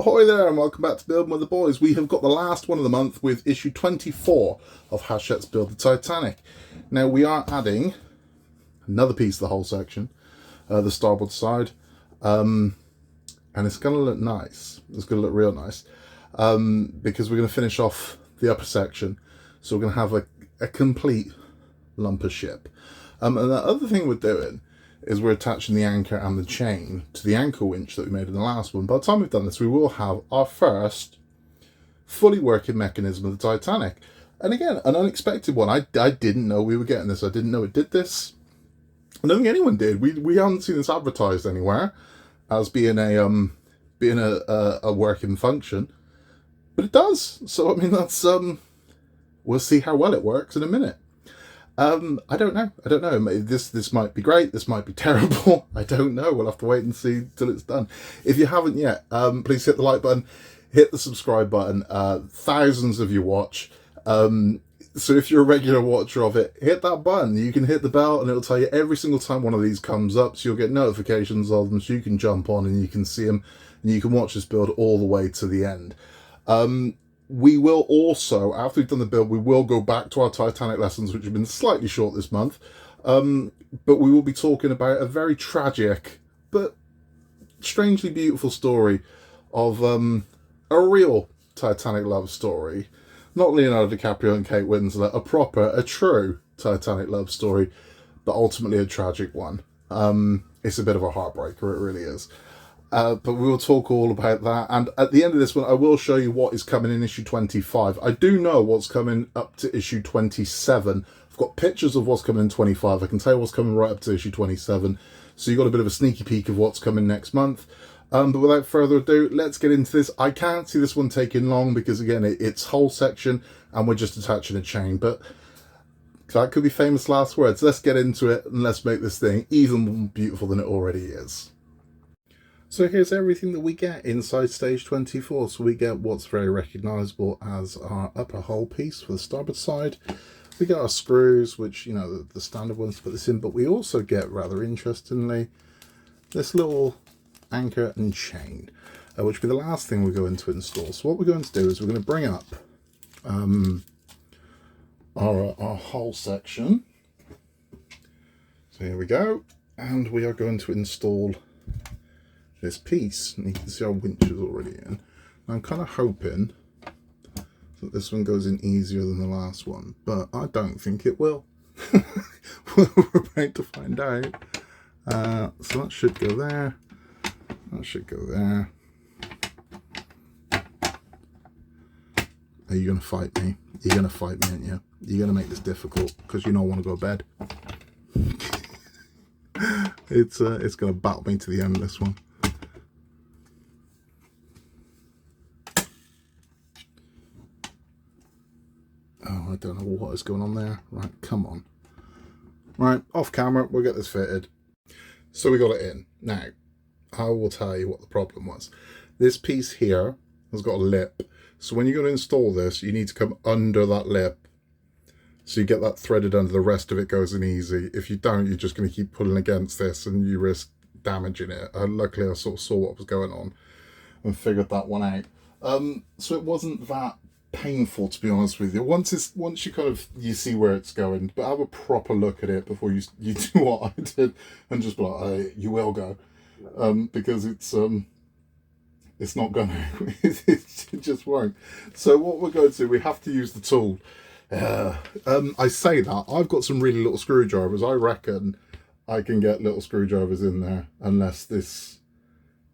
Ahoy there and welcome back to Building with the Boys. We have got the last one of the month with issue 24 of Hachette's Build the Titanic. Now we are adding another piece of the whole section, the starboard side, and it's going to look nice. It's going to look real nice because we're going to finish off the upper section. So we're going to have a complete lump of ship. And the other thing we're doing is we're attaching the anchor and the chain to the anchor winch that we made in the last one. By the time we've done this, we will have our first fully working mechanism of the Titanic. And again, an unexpected one. I didn't know we were getting this. I didn't know it did this. I don't think anyone did. We haven't seen this advertised anywhere as being a working function, but it does. So I mean, that's we'll see how well it works in a minute. I don't know. This might be great. This might be terrible. I don't know. We'll have to wait and see till it's done. If you haven't yet, please hit the like button, hit the subscribe button. Thousands of you watch. So if you're a regular watcher of it, hit that button. You can hit the bell and it'll tell you every single time one of these comes up. So you'll get notifications of them so you can jump on and you can see them and you can watch this build all the way to the end. We will also, after we've done the build, we will go back to our Titanic lessons, which have been slightly short this month. But we will be talking about a very tragic, but strangely beautiful story of a real Titanic love story. Not Leonardo DiCaprio and Kate Winslet, a true Titanic love story, but ultimately a tragic one. It's a bit of a heartbreaker, it really is. But we will talk all about that. And at the end of this one, I will show you what is coming in issue 25. I do know what's coming up to issue 27. I've got pictures of what's coming in 25. I can tell you what's coming right up to issue 27. So you got a bit of a sneaky peek of what's coming next month. But without further ado, let's get into this. I can't see this one taking long because, again, it's whole section and we're just attaching a chain. But that could be famous last words. Let's get into it and let's make this thing even more beautiful than it already is. So here's everything that we get inside stage 24. So we get what's very recognisable as our upper hull piece for the starboard side. We get our screws, which, you know, the standard ones to put this in. But we also get, rather interestingly, this little anchor and chain, which will be the last thing we're going to install. So what we're going to do is we're going to bring up our hull section. So here we go. And we are going to install this piece, and you can see our winch is already in. I'm kind of hoping that this one goes in easier than the last one, but I don't think it will. We're about to find out. So that should go there. That should go there. Are you going to fight me? You're going to fight me, aren't you? You're going to make this difficult because you don't want to go to bed. It's going to battle me to the end, this one. Oh, I don't know what is going on there. Right, come on. Right, off camera, we'll get this fitted. So we got it in. Now, I will tell you what the problem was. This piece here has got a lip. So when you're going to install this, you need to come under that lip. So you get that threaded under, the rest of it goes in easy. If you don't, you're just going to keep pulling against this and you risk damaging it. Luckily, I sort of saw what was going on and figured that one out. So it wasn't that painful, to be honest with you. Once you kind of see where it's going, but have a proper look at it before you do what I did and just be like, oh, you will go, because it's not gonna it just won't. So what we're going to do, we have to use the tool. I say that I've got some really little screwdrivers. I reckon I can get little screwdrivers in there, unless this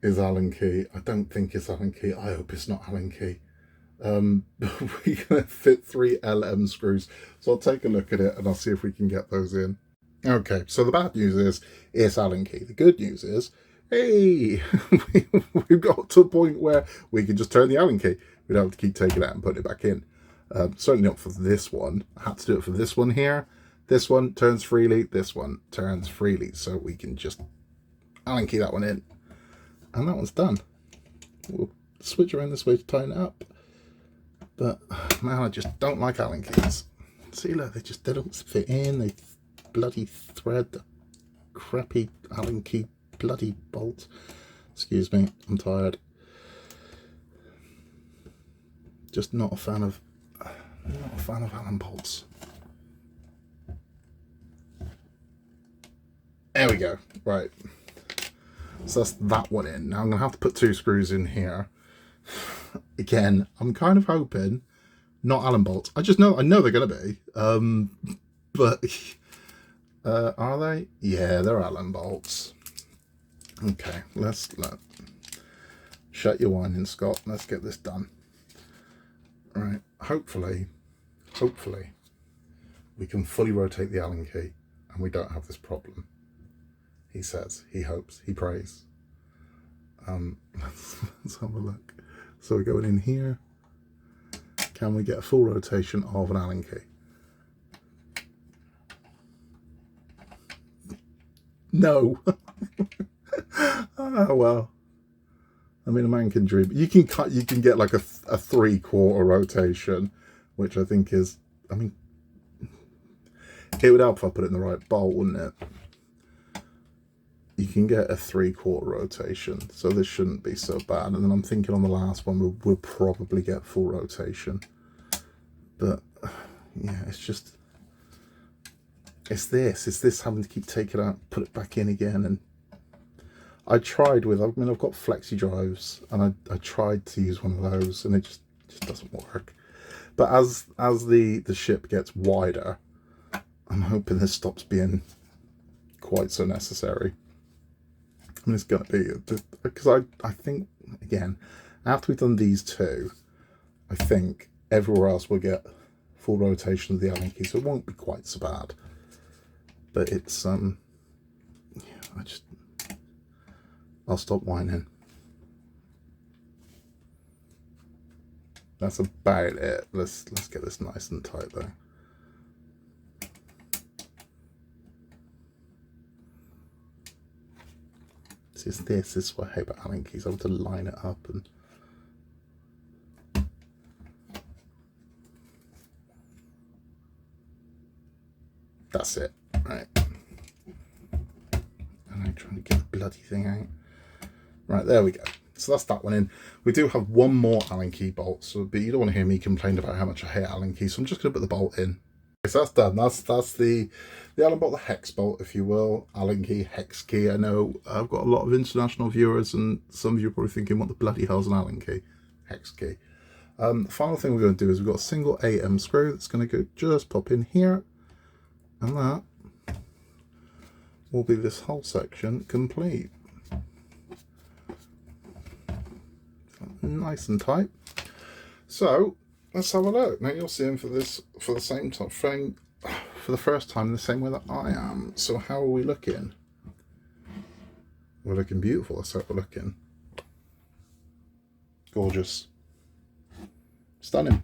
is Allen key. I don't think it's Allen key. I hope it's not Allen key. We're going to fit 3 LM screws, so I'll take a look at it and I'll see if we can get those in. Okay, so the bad news is it's Allen key. The good news is, hey, we've got to a point where we can just turn the Allen key. We don't have to keep taking it out and putting it back in. Certainly not for this one. I had to do it for this one here. This one turns freely, this one turns freely, so we can just Allen key that one in. And that one's done. We'll switch around this way to tighten it up. But man, I just don't like Allen keys. See, look, they don't fit in. They bloody thread the crappy Allen key bloody bolt. Excuse me, I'm tired. Just not a fan of Allen bolts. There we go. Right. So that's that one in. Now I'm going to have to put 2 screws in here. Again, I'm kind of hoping not Allen bolts. I know they're going to be. But are they? Yeah, they're Allen bolts. Okay, let's shut your whining, Scott. Let's get this done. All right. Hopefully, we can fully rotate the Allen key and we don't have this problem. He says, he hopes, he prays. Let's have a look. So we're going in here. Can we get a full rotation of an Allen key? No. Oh well. I mean, a man can dream. You can get like a 3/4 rotation, which I think is, I mean, it would help if I put it in the right bolt, wouldn't it? You can get a 3/4 rotation, so this shouldn't be so bad. And then I'm thinking on the last one we'll probably get full rotation, but yeah, it's this having to keep taking it out, put it back in again. And I tried with, I mean, I've got flexi drives, and I tried to use one of those, and it just doesn't work. But as the ship gets wider, I'm hoping this stops being quite so necessary. I mean, it's going to be, because I think, again, after we've done these 2, I think everywhere else will get full rotation of the Allen key, so it won't be quite so bad. But it's, yeah, I'll stop whining. That's about it. Let's get this nice and tight though. This is what I hate about Allen keys. I have to line it up and that's it. Right. And I'm trying to get the bloody thing out. Right, there we go. So that's that one in. We do have one more Allen key bolt, so, but you don't want to hear me complain about how much I hate Allen keys, so I'm just going to put the bolt in. So that's done. That's the Allen bolt, the hex bolt, if you will. Allen key, hex key. I know I've got a lot of international viewers, and some of you are probably thinking, what the bloody hell's an Allen key? Hex key. The final thing we're going to do is we've got a single AM screw that's going to go just pop in here, and that will be this whole section complete. Nice and tight. So let's have a look. Now you'll see him for the same thing, for the first time in the same way that I am. So how are we looking? We're looking beautiful. That's how we're looking. Gorgeous. Stunning.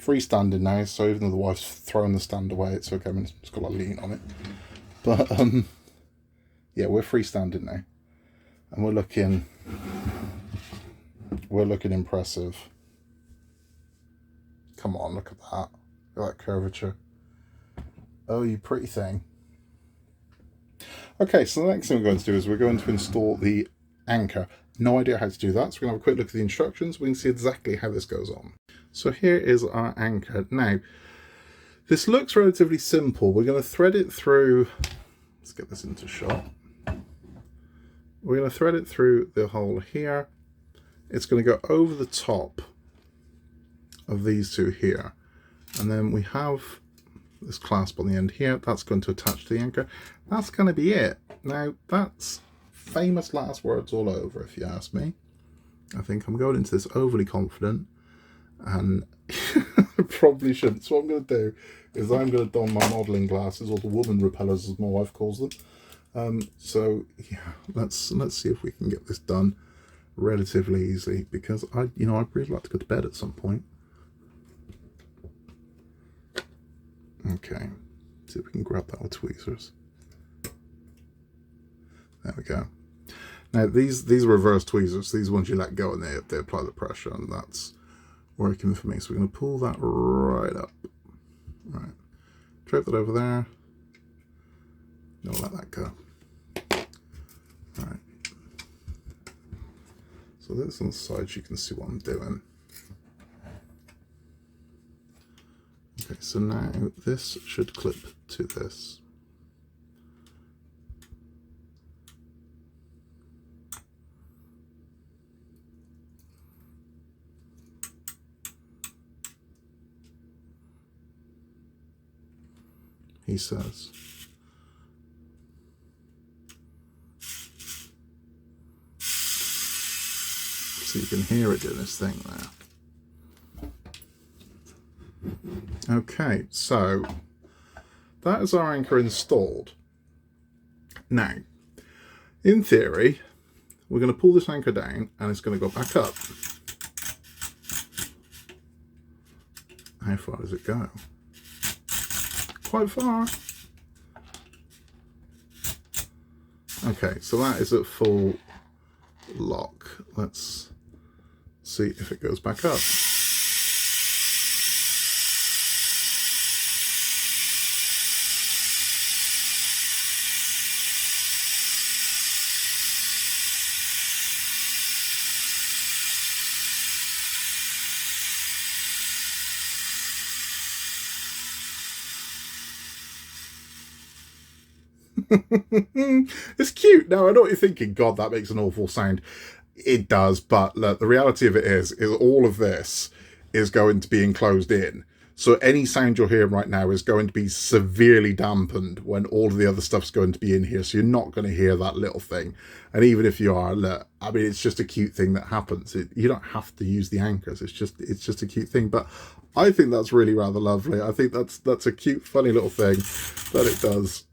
Freestanding now, so even though the wife's throwing the stand away, it's okay. I mean, it's got a lean on it. But yeah, we're freestanding now, and we're looking impressive. Come on, look at that. Look at that curvature. Oh, you pretty thing. Okay, so the next thing we're going to do is we're going to install the anchor. No idea how to do that, so we're going to have a quick look at the instructions. We can see exactly how this goes on. So here is our anchor. Now, this looks relatively simple. We're going to thread it through, let's get this into shot. We're going to thread it through the hole here. It's going to go over the top of these 2 here. And then we have this clasp on the end here. That's going to attach to the anchor. That's going to be it. Now, that's famous last words all over, if you ask me. I think I'm going into this overly confident, and I probably shouldn't. So what I'm going to do is I'm going to don my modelling glasses, or the woman repellers as my wife calls them. So yeah, let's see if we can get this done relatively easily, because I'd really like to go to bed at some point. Okay, see if we can grab that with tweezers. There we go. Now these are reverse tweezers. These ones you let go and they apply the pressure, and that's working for me. So we're going to pull that right up. Right, drape that over there. Don't let that go. Right. So this on the side, you can see what I'm doing. so now this should clip to this. He says. So you can hear it doing this thing there. Okay, so that is our anchor installed. Now, in theory, we're going to pull this anchor down and it's going to go back up. How far does it go? Quite far. Okay, so that is at full lock. Let's see if it goes back up. It's cute. Now I know what you're thinking, God, that makes an awful sound. It does, but look, the reality of it is all of this is going to be enclosed in. So any sound you're hearing right now is going to be severely dampened when all of the other stuff's going to be in here. So you're not going to hear that little thing. And even if you are, look, I mean, it's just a cute thing that happens. You don't have to use the anchors. It's just a cute thing. But I think that's really rather lovely. I think that's a cute, funny little thing that it does.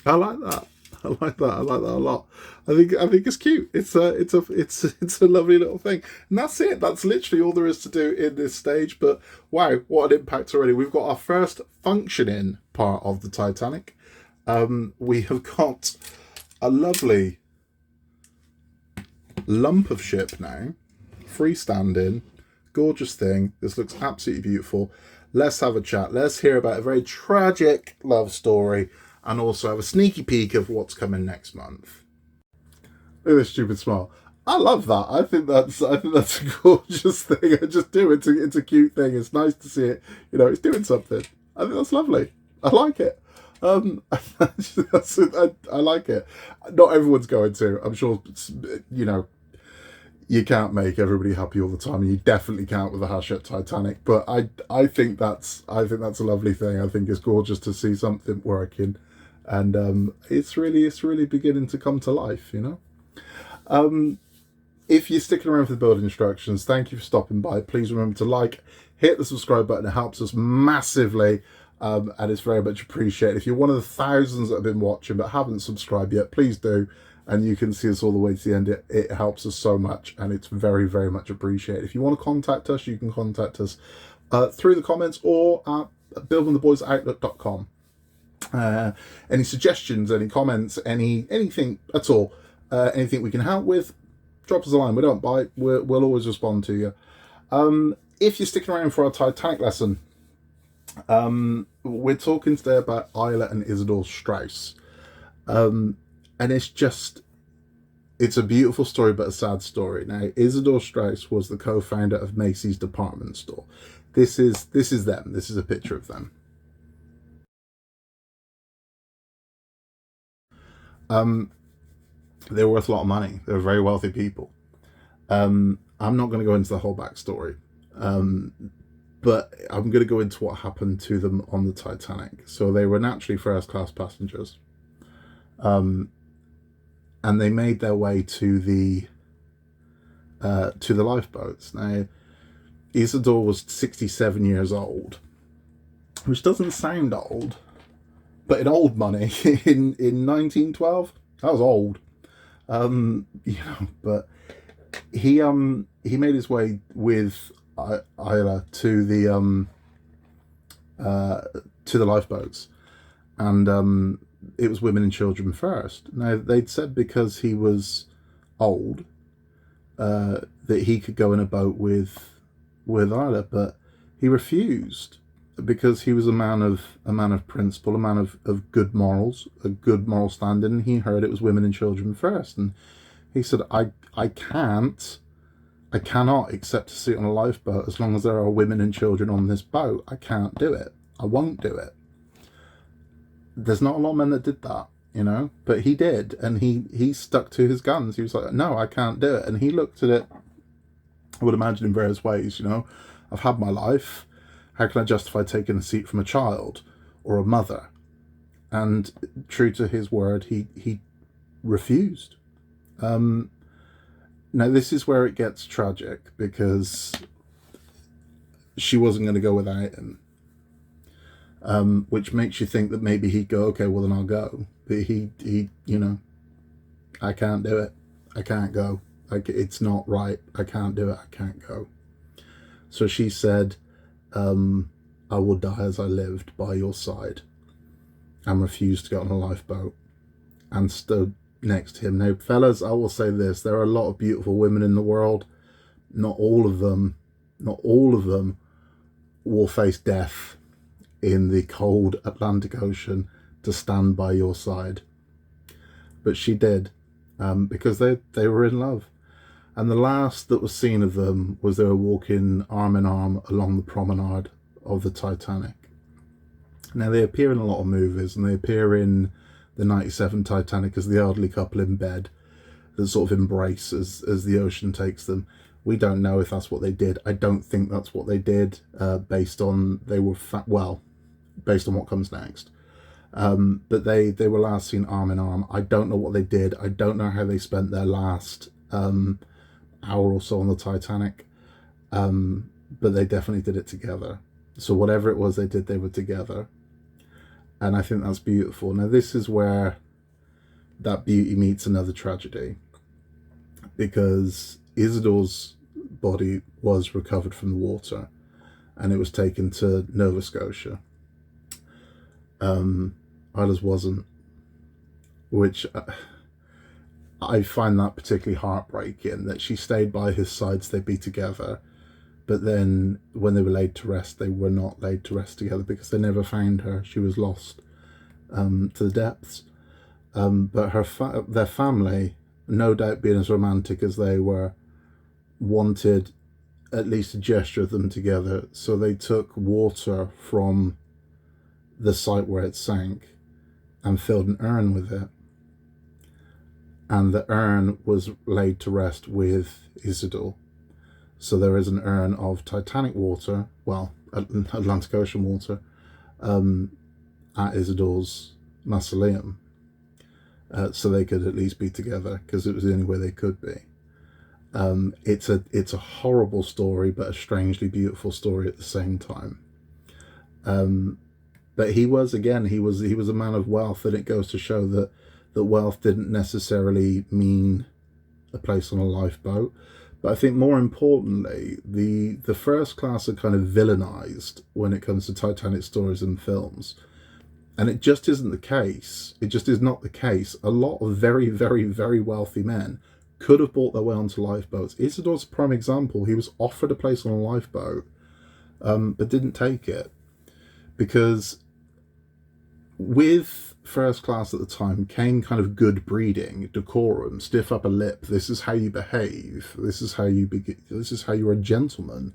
I like that. I like that. I like that a lot. I think it's cute. It's a lovely little thing. And that's it. That's literally all there is to do in this stage. But wow, what an impact already. We've got our first functioning part of the Titanic. We have got a lovely lump of ship now, freestanding, gorgeous thing. This looks absolutely beautiful. Let's have a chat. Let's hear about a very tragic love story, and also have a sneaky peek of what's coming next month. Look at this stupid smile. I love that. I think that's a gorgeous thing. I just do. It's a cute thing. It's nice to see it. You know, it's doing something. I think that's lovely. I like it. I like it. Not everyone's going to. I'm sure, you know, you can't make everybody happy all the time, and you definitely can't with the Hachette Titanic. But I think that's a lovely thing. I think it's gorgeous to see something working, and it's really beginning to come to life, you know. If you're sticking around for the build instructions, thank you for stopping by. Please remember to like, hit the subscribe button. It helps us massively, and it's very much appreciated. If you're one of the thousands that have been watching but haven't subscribed yet, please do. And you can see us all the way to the end. It helps us so much, and it's very much appreciated. If you want to contact us, you can contact us through the comments or at buildingtheboysoutlook.com. Any suggestions, any comments, anything at all, anything we can help with, drop us a line. We don't bite. We'll always respond to you. If you're sticking around for our Titanic lesson, we're talking today about Isla and Isidor Straus. And it's a beautiful story, but a sad story. Now, Isidor Straus was the co-founder of Macy's department store. This is them. This is a picture of them. They were worth a lot of money. They were very wealthy people. I'm not going to go into the whole backstory, but I'm going to go into what happened to them on the Titanic. So they were naturally first-class passengers. And they made their way to the lifeboats. Now, Isidor was 67 years old, which doesn't sound old, but in old money, in 1912, that was old. You know, but he made his way with Isla to the lifeboats, and it was women and children first. Now, they'd said because he was old, that he could go in a boat with Isla, but he refused because he was a man of principle, a man of good morals, a good moral standing. And he heard it was women and children first, and he said, I cannot accept to sit on a lifeboat as long as there are women and children on this boat. I can't do it. I won't do it. There's not a lot of men that did that, you know, but he did, and he stuck to his guns. He was like, no, I can't do it. And he looked at it, I would imagine, in various ways. You know, I've had my life. How can I justify taking a seat from a child or a mother? And true to his word, he refused. Now this is where it gets tragic, because she wasn't going to go without him. Which makes you think that maybe he'd go, okay, well then I'll go. But he, you know, I can't do it. I can't go. Like, it's not right. I can't do it. I can't go. So she said, I will die as I lived by your side, and refused to get on a lifeboat and stood next to him. Now, fellas, I will say this. There are a lot of beautiful women in the world. Not all of them will face death in the cold Atlantic Ocean to stand by your side. But she did, because they were in love. And the last that was seen of them was they were walking arm in arm along the promenade of the Titanic. Now, they appear in a lot of movies, and they appear in the 97 Titanic as the elderly couple in bed that sort of embrace as the ocean takes them. We don't know if that's what they did. I don't think that's what they did, based on based on what comes next. But they were last seen arm in arm. I don't know what they did. I don't know how they spent their last hour or so on the Titanic, but they definitely did it together. So whatever it was they did, they were together. And I think that's beautiful. Now, this is where that beauty meets another tragedy, because Isidor's body was recovered from the water and it was taken to Nova Scotia. Isla's wasn't, which I find that particularly heartbreaking, that she stayed by his side so they'd be together, but then when they were laid to rest, they were not laid to rest together because they never found her. She was lost to the depths. But their family, no doubt being as romantic as they were, wanted at least a gesture of them together. So they took water from the site where it sank and filled an urn with it. And the urn was laid to rest with Isidor. So there is an urn of Titanic water, well, Atlantic Ocean water, at Isidor's mausoleum. So they could at least be together, because it was the only way they could be. It's a horrible story, but a strangely beautiful story at the same time. But he was a man of wealth, and it goes to show that wealth didn't necessarily mean a place on a lifeboat. But I think more importantly, the first class are kind of villainized when it comes to Titanic stories and films. And it just isn't the case. It just is not the case. A lot of very, very, very wealthy men could have bought their way onto lifeboats. Isidor's a prime example. He was offered a place on a lifeboat, but didn't take it. Because with first class at the time came kind of good breeding, decorum, stiff upper lip. This is how you behave. This is how you're a gentleman.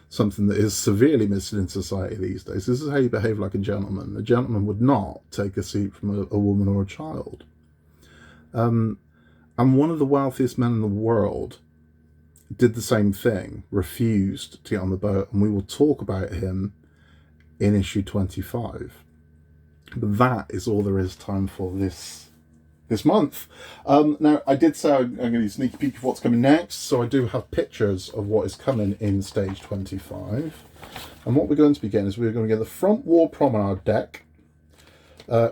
Something that is severely missing in society these days. This is how you behave like a gentleman. A gentleman would not take a seat from a woman or a child. And one of the wealthiest men in the world did the same thing, refused to get on the boat, and we will talk about him in issue 25. But that is all there is time for this month. Now, I did say I'm going to do a sneaky peek of what's coming next, so I do have pictures of what is coming in stage 25. And what we're going to be getting is we're going to get the front wall promenade deck,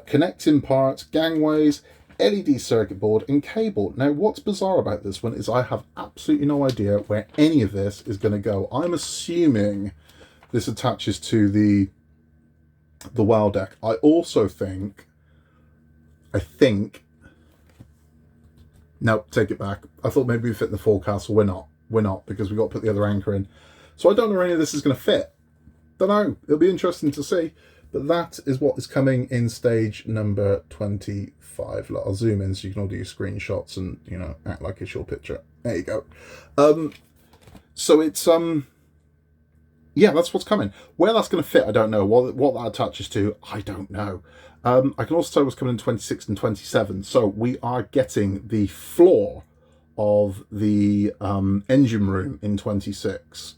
connecting parts, gangways, LED circuit board, and cable. Now, what's bizarre about this one is I have absolutely no idea where any of this is going to go. I'm assuming this attaches to the WoW deck. I also think, no, take it back. I thought maybe we fit in the forecastle. We're not, because we've got to put the other anchor in. So I don't know where any of this is going to fit. don't know. It'll be interesting to see. But that is what is coming in stage number 25. I'll zoom in so you can all do your screenshots and, you know, act like it's your picture. There you go. So it's yeah, that's what's coming. Where that's going to fit, I don't know. What that attaches to, I don't know. I can also tell what's coming in 26 and 27. So we are getting the floor of the engine room in 26.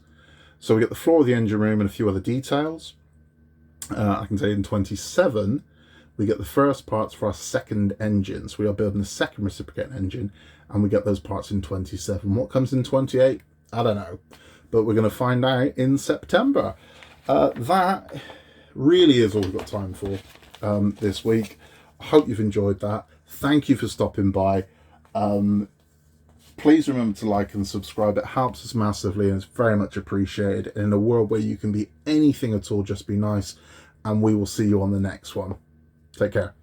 So we get the floor of the engine room and a few other details. I can tell you in 27, we get the first parts for our second engine. So we are building a second reciprocating engine, and we get those parts in 27. What comes in 28? I don't know. But we're going to find out in September. That really is all we've got time for this week. I hope you've enjoyed that. Thank you for stopping by. Please remember to like and subscribe. It helps us massively and it's very much appreciated. In a world where you can be anything at all, just be nice. And we will see you on the next one. Take care.